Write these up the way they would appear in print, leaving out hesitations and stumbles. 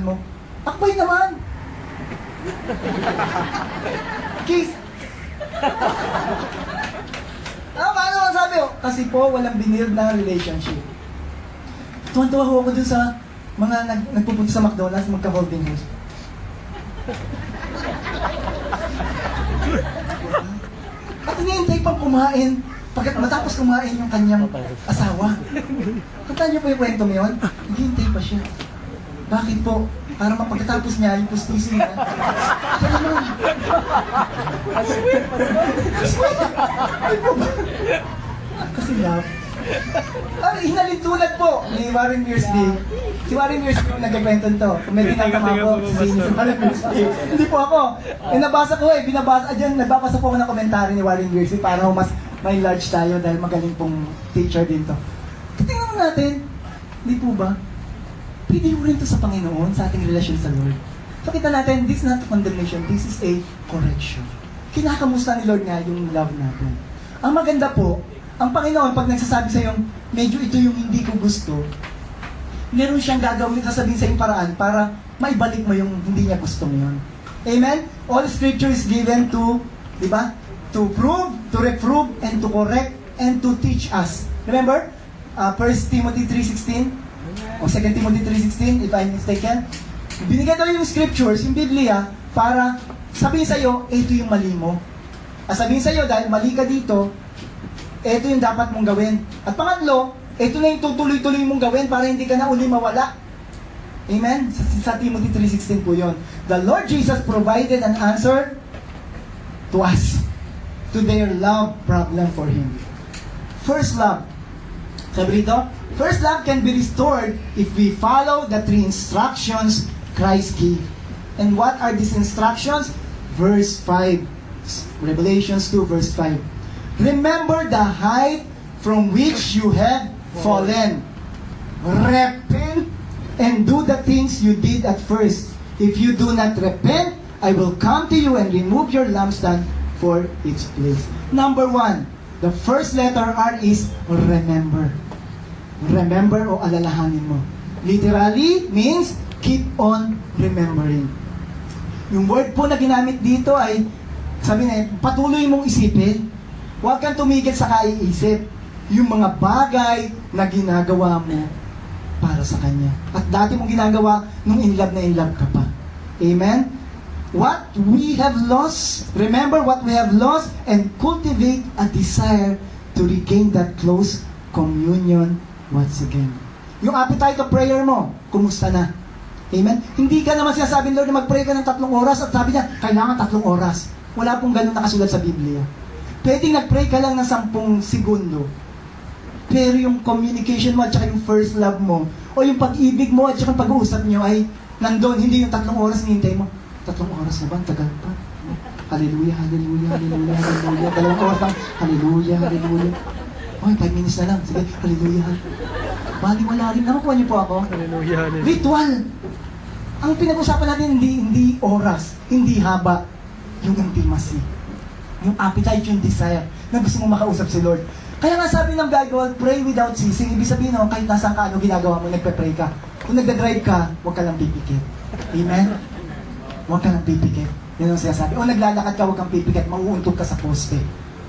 mo, akbay naman. Kiss. Paano ang sabi ko? Kasi po, walang binild na relationship. Tuwan-tuwa ho ako dun sa mga nagpupunta sa McDonald's, magka-holding hands. At hinihintay pang kumain. Pagkat matapos kumain yung kanyang asawa. Kanta niyo po yung kwento mo yun? Hinihintay pa siya. Bakit po? Para mapagkatapos niya, yung pustisin niya. Kaya naman. Sweet. Ay po ba? Kasi love. Hinalintulad po ni Warren Wiersbe. Si Warren Wiersbe yung nagkakwento nito. Kung may ginagawa po, si Warren Wiersbe. Hindi po ako. Nabasa ko nagbabasa po ako ng komentary ni Warren Wiersbe para mas may large tayo dahil magaling pong teacher din to. Tingnan natin, hindi po ba? Pwede mo rin ito sa Panginoon, sa ating relasyon sa Lord. So kita natin, this is not condemnation, this is a correction. Kinakamusta ni Lord nga yung love natin. Ang maganda po, ang Panginoon, pag nagsasabi sa iyo, medyo ito yung hindi ko gusto, meron siyang gagawin, sasabihin sa iyong paraan para maibalik mo yung hindi niya gusto mo yun. Amen? All Scripture is given to, di ba? To prove, to reprove, and to correct, and to teach us. Remember? 1 Timothy 3:16? O 2 Timothy 3:16, if I'm mistaken. Binigyan daw yung scriptures, yung Biblia, para sabihin sa iyo, ito yung mali mo. Sabihin sa iyo, dahil mali ka dito, ito yung dapat mong gawin. At pangatlo, ito na yung tutuloy-tuloy mong gawin para hindi ka na uli mawala. Amen? Sa Timothy 3:16 po yun. The Lord Jesus provided an answer to us, to their love problem for Him. First love. Sabi rito, first love can be restored if we follow the 3 instructions Christ gave. And what are these instructions? Verse 5. Revelations 2 verse 5. Remember the height from which you have fallen. Repent and do the things you did at first. If you do not repent, I will come to you and remove your lampstand for its place. Number 1, the first letter R is remember. Remember o alalahanin mo. Literally means keep on remembering. Yung word po na ginamit dito ay, sabi na, patuloy mong isipin. Huwag kang tumigil sa kaiisip. Yung mga bagay na ginagawa mo para sa Kanya. At dati mong ginagawa nung in love ka pa. Amen? What we have lost, remember what we have lost and cultivate a desire to regain that close communion once again. Yung appetite of prayer mo, kumusta na? Amen? Hindi ka naman sinasabi, Lord, na mag-pray ka ng 3 oras at sabi niya, kailangan 3 oras. Wala pong ganun nakasulat sa Biblia. Pwedeng nag-pray ka lang ng 10 segundo. Pero yung communication mo at saka yung first love mo, o yung pag-ibig mo at saka pag-uusap niyo ay nandun, hindi yung 3 oras hinihintay mo. 3 oras na ba? Tagal pa. Hallelujah, hallelujah, hallelujah, hallelujah. 2 oras lang. Hallelujah, hallelujah. Okay, 5 minutes na lang. Sige, hallelujah. Bali, wala rin. Nakukuha niyo po ako? Hallelujah, hallelujah. Ritual. Ang pinag-usapan natin, hindi oras, hindi haba. Yung intimacy. Yung appetite, yung desire na gusto mong makausap si Lord. Kaya nga sabi ng Bible, pray without ceasing. Ibig sabihin, no, kahit nasaan ka, ano ginagawa mo, nagpe-pray ka. Kung nagda-drive ka, huwag ka lang pipikit. Amen? Huwag ka lang pipikit. Yan ang sinasabi. O naglalakad ka, huwag kang pipikit, mauuntog ka sa poste.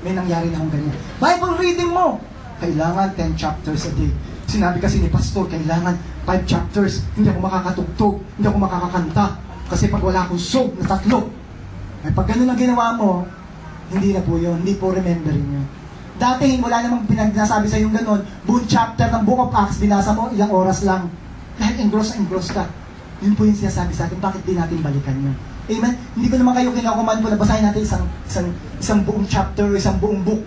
May nangyari na akong ganyan. Bible reading mo, kailangan 10 chapters a day. Sinabi kasi ni Pastor, kailangan 5 chapters. Hindi ako makakatugtog, hindi ako makakakanta. Kasi pag wala akong soap na 3, ay pag ganun ang ginawa mo, hindi na po yun. Hindi po remembering yun. Dati, wala namang pinagsasabi sa yung ganun. Buong chapter ng Book of Acts, binasa mo, ilang oras lang. Kahit engross ka. Yun po yung sinasabi sa atin, bakit di natin balikan yun? Amen? Hindi ko naman kayo kinakuman po na basahin natin isang buong chapter, isang buong book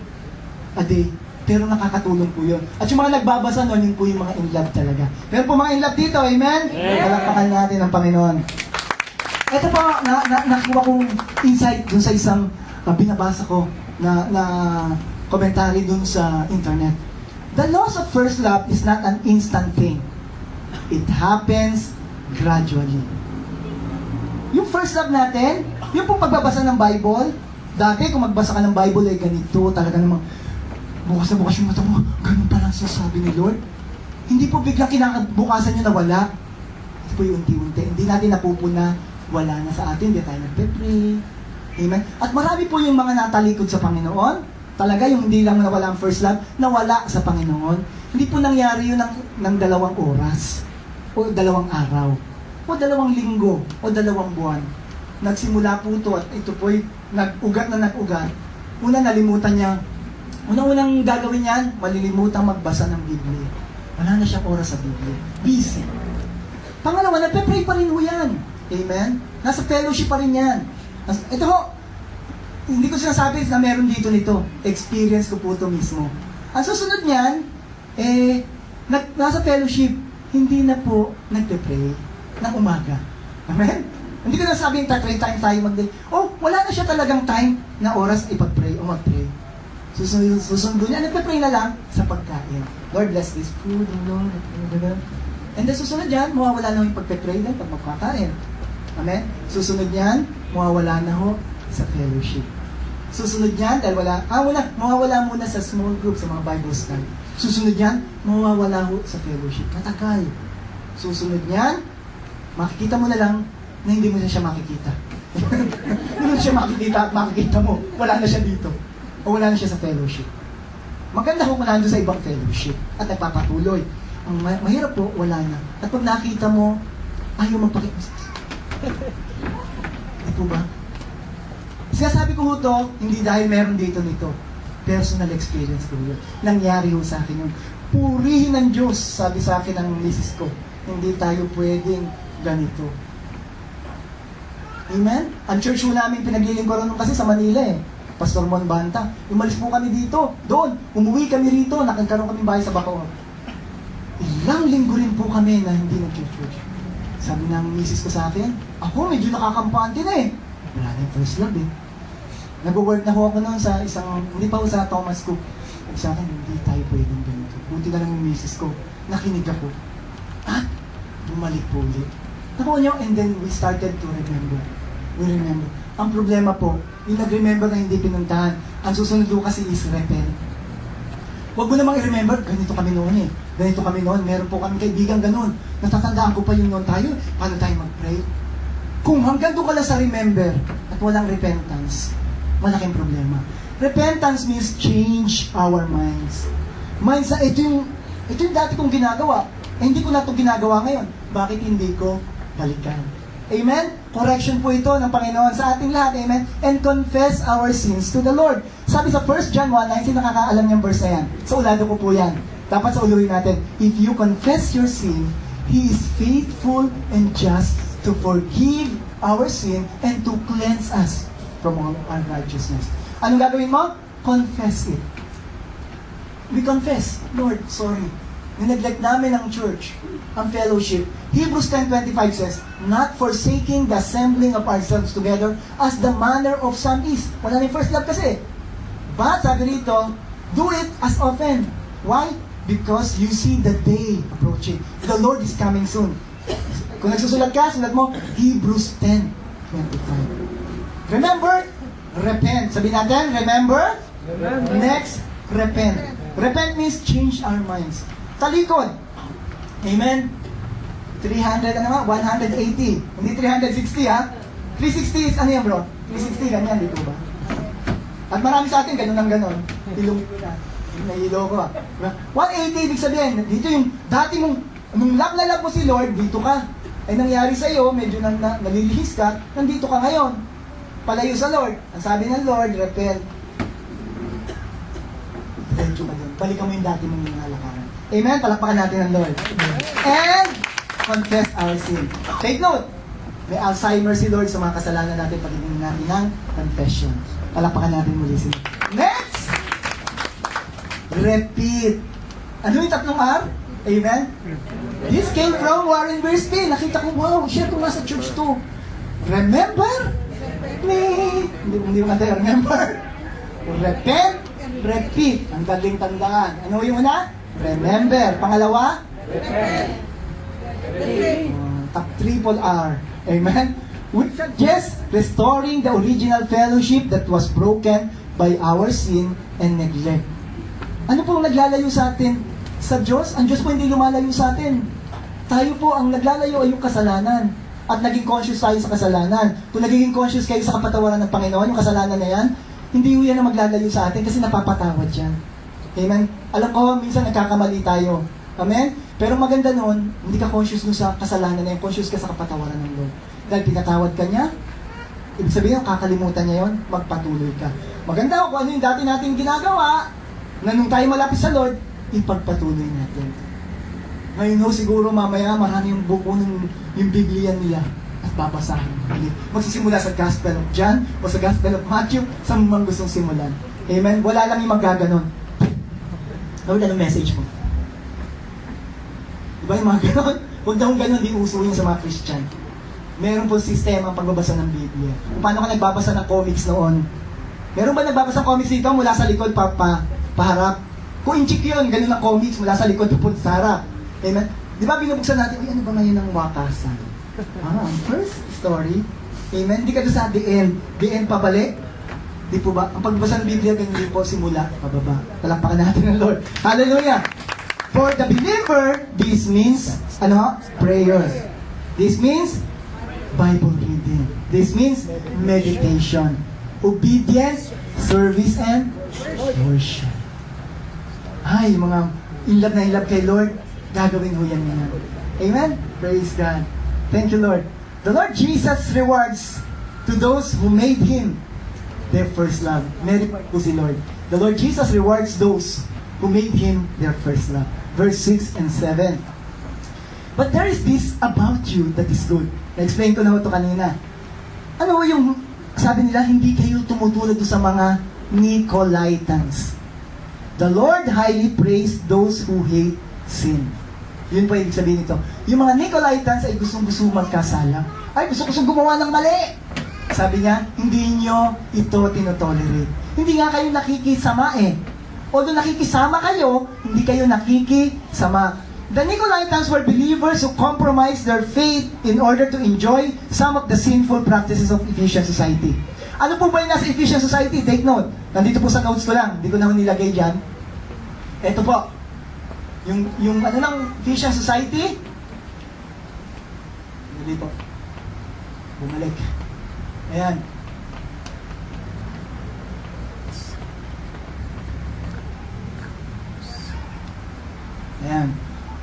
a day. Pero nakakatulong po yun. At yung mga nagbabasa nun, yun po yung mga in love talaga. Pero po mga in love dito, amen? Palakpakan natin ang Panginoon. Ito po, nakuha kong insight dun sa isang binabasa ko na commentary dun sa internet. The loss of first love is not an instant thing. It happens gradually. Yung first love natin, yung pong pagbabasa ng Bible, dati kung magbasa ka ng Bible ay ganito, talaga namang bukas na bukas yung mata mo, ganun pa lang sasabi ni Lord. Hindi po biglang kinakabukasan nyo nawala. ito po yung unti-unti. Hindi natin napupuna, wala na sa atin, hindi tayo nagpe-pray. Amen? At marami po yung mga natalikod sa Panginoon. Talaga yung hindi lang nawala ang first love, nawala sa Panginoon. Hindi po nangyari yun ng 2 oras, o 2 araw, o 2 linggo, o 2 buwan. Nagsimula po ito at ito po'y nag-ugat na nag-ugat. Una, nalimutan niya. Unang-unang gagawin niyan, malilimutan magbasa ng Biblia. Wala na siyang oras sa Biblia. Busy. Pangalawa, nagpe-pray pa rin ho yan. Amen? Nasa fellowship pa rin yan. Ito ho, hindi ko sinasabi na meron dito nito. Experience ko po ito mismo. Ang susunod niyan, nasa fellowship, hindi na po nagpe-pray ng umaga. Amen? Hindi ko nasabi yung 3 times tayo mag-day. Oh, wala na siya talagang time na oras ipag-pray o mag-pray. Susunod niya, nagpe-pray na lang sa pagkain. Lord, bless this food, Lord. And then susunod yan, mawawala na yung pagpe-pray lang pag magkakain. Amen? Susunod yan, mawawala na ho sa fellowship. Susunod yan, dahil mawawala muna sa small group, sa mga Bible study. Susunod yan, mawawala ho sa fellowship. Matagal. Susunod yan, makikita mo na lang na hindi mo na siya makikita. Hindi mo siya makikita at makikita mo, wala na siya dito. O wala na siya sa fellowship. Maganda kung nandun sa ibang fellowship at nagpapatuloy. Ang mahirap po, wala na. At pag nakita mo, ayaw magpakita. Ito ba? Sinasabi ko ho to, hindi dahil meron dito nito. Personal experience ko yun. Nangyari ho sa akin yung purihin ng Diyos, sabi sa akin ng misis ko. Hindi tayo pwedeng ganito. Amen? Ang church ho namin pinaglilingkuran kasi sa Manila Pastor Mon Banta. Umalis po kami dito. Doon. Umuwi kami rito. Nakagkaroon kami bahay sa Bacoor. Ilang linggo rin po kami na hindi nag-church. Sabi ng misis ko sa akin, ako medyo nakakampante na Wala na yung first love Nag-work na ho ako noon sa isang, hindi pa ho sa Thomas Cook. Sa akin, hindi tayo pwedeng ganito. Buti na lang yung misis ko. Nakinig ako. At bumalik po ulit. Nakuha niyo, and then we started to remember. We remember. Ang problema po, yung nag-remember na hindi pinuntahan, ang susunod ko kasi is repent. Huwag mo namang i-remember, ganito kami noon Ganito kami noon, meron po kami kaibigan ganun. Natatandaan ko pa yung noon tayo, paano tayo mag-pray? Kung hanggang doon ka lang sa remember at walang repentance, malaking problema. Repentance means change our minds. Minds na ito yung dati kong ginagawa. Hindi ko na ito ginagawa ngayon. Bakit hindi ko balikan? Amen? Correction po ito ng Panginoon sa ating lahat. Amen? And confess our sins to the Lord. Sabi sa 1 John 1:9, sino nakakaalam niyang verse na yan? Sa ulado ko po yan. Dapat sa uluhin natin. If you confess your sin, He is faithful and just to forgive our sin and to cleanse us from all unrighteousness. Anong gagawin mo? Confess it. We confess, Lord, sorry. Nineglect namin ang church, ang fellowship. Hebrews 10:25 says, not forsaking the assembling of ourselves together as the manner of some is. Wala na yung first love kasi. But, sabi rito, do it as often. Why? Because you see the day approaching. The Lord is coming soon. Kung nagsusulat ka, sulat mo, Hebrews 10:25. Remember, repent. Sabi natin, remember? Next, repent. Repent means change our minds. Talikod. Amen? 300, 180. Hindi 360, 360 is, ano yan bro? 360, ganyan, dito ba? At marami sa atin, ganun ang ganun. Ilong-ilo na. Nahilo ko 180, ibig sabihin, dito yung, dati mong, nung love na love mo si Lord, dito ka. Ay nangyari sa iyo, medyo nalilihis ka, nandito ka ngayon. Palayo sa Lord. Ang sabi ng Lord, repent. Diretso ka doon. Balikan mo yung dati mong nilalakaran. Amen? Palakpakan natin ang Lord. And confess our sin. Take note. May Alzheimer si Lord sa mga kasalanan natin pagiging natin ng confession. Palakpakan natin muli si Lord. Next! Repeat. Ano yung 3 R? Amen? This came from Warren Wiersbe. Nakita ko, wow, share ko nga sa church to. Remember me. Hindi mo natin remember. Repent. Repeat. Ang galing tandaan. Ano yung una? Remember. Pangalawa? Repent. Triple R. Amen? We suggest restoring the original fellowship that was broken by our sin and neglect. Ano pong naglalayo sa atin? Sa Diyos? Ang Diyos po hindi lumalayo sa atin. Tayo po, ang naglalayo ay yung kasalanan. At naging conscious tayo sa kasalanan. Kung nagiging conscious kayo sa kapatawaran ng Panginoon, yung kasalanan na yan, hindi yan ang maglalayo sa atin kasi napapatawad yan. Amen? Alam ko, minsan nagkakamali tayo. Amen? Pero maganda nun, hindi ka conscious nun sa kasalanan na yan, conscious ka sa kapatawaran ng Lord. Dahil pinatawad ka niya, ibig sabihin, kakalimutan niya yon, magpatuloy ka. Maganda kung ano yung dati natin ginagawa, na nung tayo malapit sa Lord, ipagpatuloy natin. Ngayon ho, siguro mamaya marami yung buko ng yung Biblia nila at babasahin. Magsisimula sa Gospel of John o sa Gospel of Matthew, saan mo man gustong simulan. Amen? Wala lang yung magaganon. Lord, anong message mo? Diba yung mga ganon? Huwag daw ganon, di uso yun sa mga Christian. Meron po sistema ang pagbabasa ng Biblia. Kung paano ka nagbabasa ng comics noon. Meron ba nagbabasa ng comics dito mula sa likod paharap? Kung inchik yun, ganun ang comics mula sa likod papunta sa harap. Amen? Di ba binubuksan natin, ano ba ngayon ang wakasan? Ang first story. Amen? Hindi ka doon sa the end. The end pabalik. Di po ba? Ang pagbasa ng Biblia, ganun din po, simula, pababa. Talampakan natin ng Lord. Hallelujah! For the believer, this means, prayer. This means, Bible reading. This means, meditation. Obedience, service, and worship. Ay, mga in love kay Lord, gagawin ho yan niya. Amen? Praise God. Thank you, Lord. The Lord Jesus rewards to those who made Him their first love. Meron po si Lord. The Lord Jesus rewards those who made Him their first love. Verse 6 and 7. But there is this about you that is good. Na-explain ko na ito kanina. Ano yung, sabi nila, hindi kayo tumutulad sa mga Nicolaitans. The Lord highly praised those who hate sin. Yun po yung ibig sabihin nito. Yung mga Nicolaitans ay gustong-gusto magkasala. Ay, gusto-gusto gumawa ng mali. Sabi niya, hindi nyo ito tinotolerate. Hindi nga kayo nakikisama eh. Although nakikisama kayo, hindi kayo nakikisama. The Nicolaitans were believers who compromised their faith in order to enjoy some of the sinful practices of Ephesian society. Ano po ba yung nasa Ephesian society? Take note. Nandito po sa notes ko lang. Hindi ko na nilagay dyan. Ito po. Yung ano ng Ephesian society? Dito. Bumalik. Ayan. Ayan.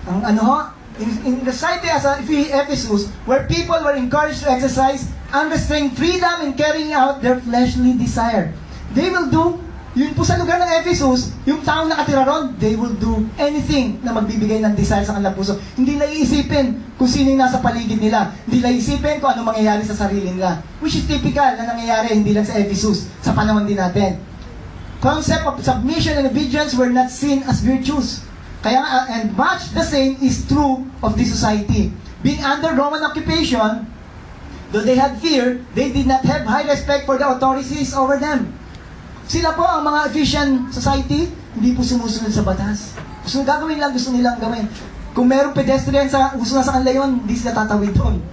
Ang ano ho, in the society as a Ephesus, where people were encouraged to exercise unrestrained freedom in carrying out their fleshly desire. They will do, yun po sa lugar ng Ephesus, yung taong nakatira ron, they will do anything na magbibigay ng desire sa kanilang puso. Hindi na iisipin kung sino yung nasa paligid nila. Hindi na iisipin kung ano mangyayari sa sarili nila. Which is typical na nangyayari hindi lang sa Ephesus, sa panahon din natin. Concept of submission and obedience were not seen as virtues. Kaya, and much the same is true of this society. Being under Roman occupation, though they had fear, they did not have high respect for the authorities over them. Sila po, ang mga Ephesian society, hindi po sumusunod sa batas. Gusto gagawin lang, gusto nilang gawin. Kung merong pedestrian sa uso na sa kanila yun, hindi sila tatawid doon.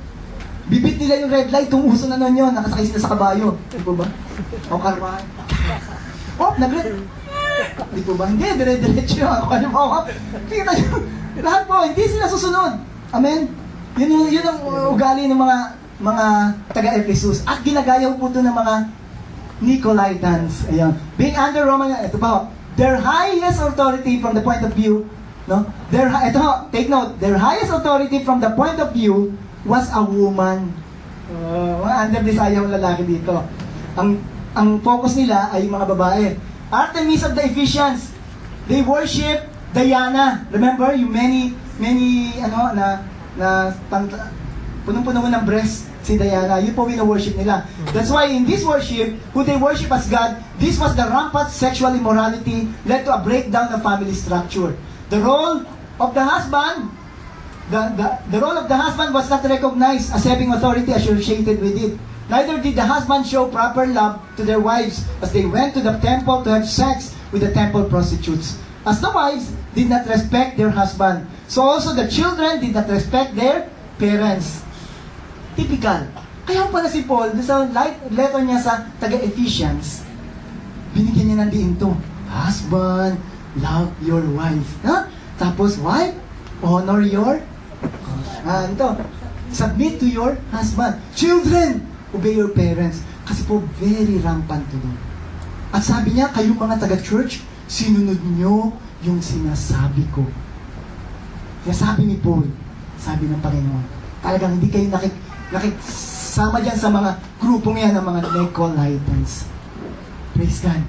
Bibit nila yung red light, kung uso na nun yun, nakasakay sila sa kabayo. Di po ba? O karwahan. Oh, nag-red. Di po ba? Hindi, dire-diretso yun. Ano po? Kita nyo. Lahat po, hindi sila susunod. Amen? Yun ang ugali ng mga taga-Ephesus. At ginagayaw po ito ng mga Nicolaitans. Ayan. Being under Roman, ito pa, their highest authority from the point of view, no? Ito, take note, their highest authority from the point of view was a woman. Mga under this ayaw lalaki dito. Ang focus nila ay mga babae. Artemis of the Ephesians, they worship Diana. Remember, yung many, punong-puno ng breast si Diana. Yun po wino-worship nila. That's why in this worship, who they worship as God, this was the rampant sexual immorality led to a breakdown of family structure. The role of the husband, the role of the husband was not recognized as having authority associated with it. Neither did the husband show proper love to their wives as they went to the temple to have sex with the temple prostitutes. As the wives did not respect their husband, so also the children did not respect their parents. Typical. Kaya pala si Paul, sa letter niya sa taga-Ephesians, binigyan niya ng diin to. Husband, love your wife. Huh? Tapos, wife, honor your husband. Submit to your husband. Children, obey your parents. Kasi po, very rampant to doon. At sabi niya, kayong mga taga-church, sinunod nyo yung sinasabi ko. Kaya sabi ni Paul, sabi ng Panginoon, talagang hindi kayo nakisama dyan sa mga grupong yan ng mga Nicolaitans. Praise God.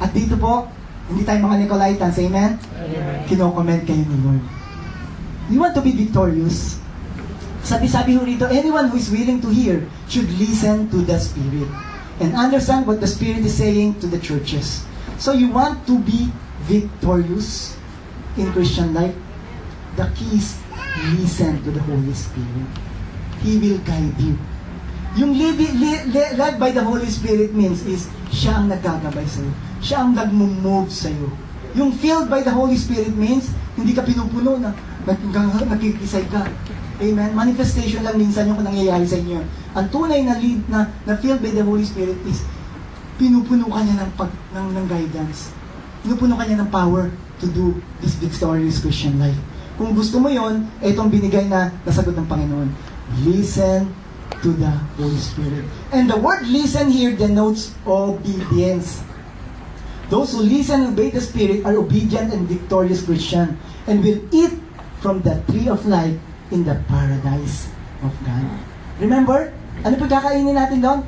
At dito po, hindi tayo mga Nicolaitans, amen? Kino-comment kayo ni Lord. You want to be victorious? Sabi ho rito, anyone who is willing to hear should listen to the Spirit and understand what the Spirit is saying to the churches. So you want to be victorious in Christian life? The key is listen to the Holy Spirit. He will guide you. Yung led by the Holy Spirit means is siya ang nagagabay sa'yo. Siya ang nagmumove sa'yo. Yung filled by the Holy Spirit means hindi ka pinupuno na nakikisay ka. Amen? Manifestation lang minsan yung nangyayari sa inyo. Ang tunay na lead na filled by the Holy Spirit is pinupuno ka niya ng guidance. Pinupuno ka niya ng power to do this victorious Christian life. Kung gusto mo yon, itong binigay na nasagot ng Panginoon. Listen to the Holy Spirit. And the word listen here denotes obedience. Those who listen and obey the Spirit are obedient and victorious Christian and will eat from the tree of life in the paradise of God. Remember? Ano po kakainin natin doon?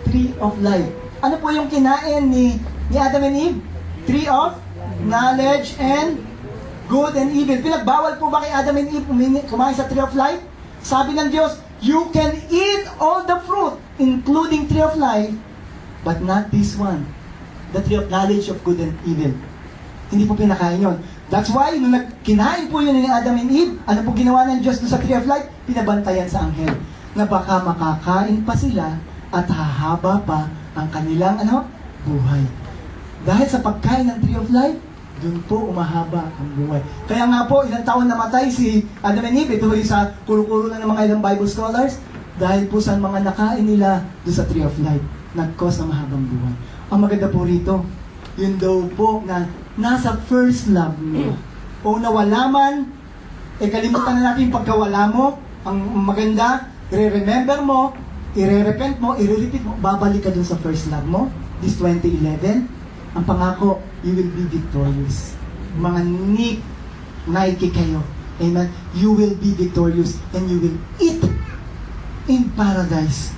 Tree of life. Ano po yung kinain ni Adam and Eve? Tree of knowledge and good and evil. Pinagbawal po ba kay Adam and Eve kumain sa tree of life? Sabi ng Diyos, you can eat all the fruit, including tree of life, but not this one. The tree of knowledge of good and evil. Hindi po pinakain yun. That's why, nung kinain po yun ni Adam and Eve, ano po ginawa ng Diyos sa tree of life? Pinabantayan sa anghel na baka makakain pa sila at hahaba pa ang kanilang buhay. Dahil sa pagkain ng tree of life, dun po umahaba ang buhay. Kaya nga po, ilang taon namatay si Adam and Eve. Ito sa kuro-kuro na ng mga ilang Bible scholars. Dahil po sa mga nakain nila doon sa tree of life, nag-cause ng mahabang buhay. Ang maganda po rito, yun daw po na nasa first love mo. O nawala man, kalimutan na natin yung pagkawala mo. Ang maganda, i-remember mo, i-repent mo, i-repeat mo, babalik ka dun sa first love mo. This 2011, ang pangako, you will be victorious. Mga Nike kayo. Amen? You will be victorious and you will eat in paradise.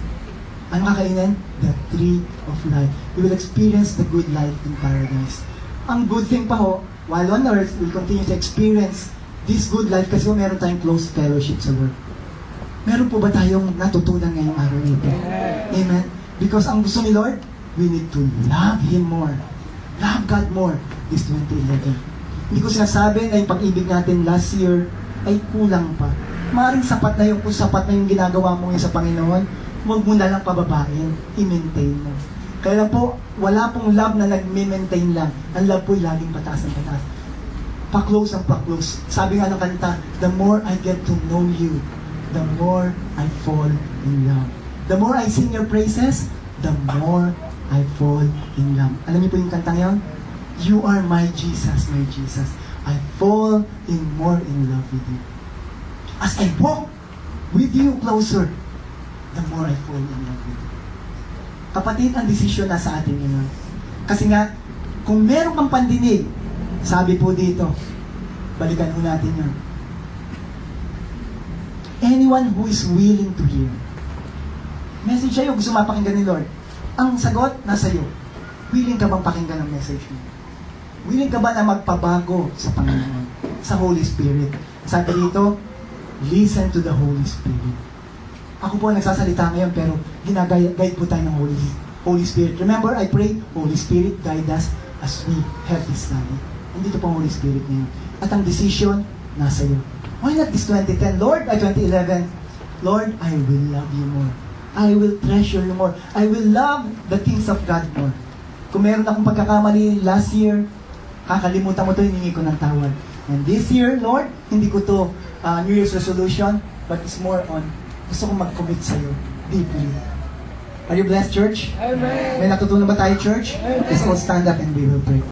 Ano kakainin? The tree of life. You will experience the good life in paradise. Ang good thing pa ho, while on earth, we'll continue to experience this good life kasi meron tayong close fellowship sa Lord. Meron po ba tayong natutunan ngayong araw nito? Amen? Because ang gusto ni Lord, we need to love Him more. Love God more this 2011. Hindi ko sinasabi na yung pag-ibig natin last year ay kulang pa. Maaaring sapat na yung, kung sapat na yung ginagawa mo ngayon sa Panginoon, huwag mo na lang pababain, i-maintain mo. Kaya po, wala pong love na nag-maintain lang. Ang love po'y laging pataas ng pataas. Pa-close ang pa-close. Sabi nga ng kanta, the more I get to know you, the more I fall in love. The more I sing your praises, the more I fall in love. Alam niyo po yung kantang yun? You are my Jesus, my Jesus. I fall more in love with you. As I walk with you closer, the more I fall in love with you. Kapatid, ang desisyon na sa atin yun. Kasi nga, kung meron kang pandinig, sabi po dito, balikan mo natin yun. Anyone who is willing to hear. Message sa'yo, gusto mapakinggan ni Lord. Ang sagot, nasa iyo. Willing ka bang pakinggan ang message mo? Willing ka ba na magpabago sa Panginoon? Sa Holy Spirit? Sabi dito, listen to the Holy Spirit. Ako po nagsasalita ngayon pero ginagayad po tayo ng Holy Spirit. Remember, I pray, Holy Spirit, guide us as we have this study. Nandito po ang Holy Spirit ngayon. At ang decision, nasa iyo. Why not this 2010? Lord, 2011, Lord, I will love you more. I will treasure you more. I will love the things of God more. Kung meron akong pagkakamali last year, kakalimutan mo ito, hiningi ko ng tawad. And this year, Lord, hindi ko to New Year's resolution, but it's more on gusto kong mag-commit sa'yo deeply. Are you blessed, church? Amen. May natutunan ba tayo, church? Let's all stand up and we will pray.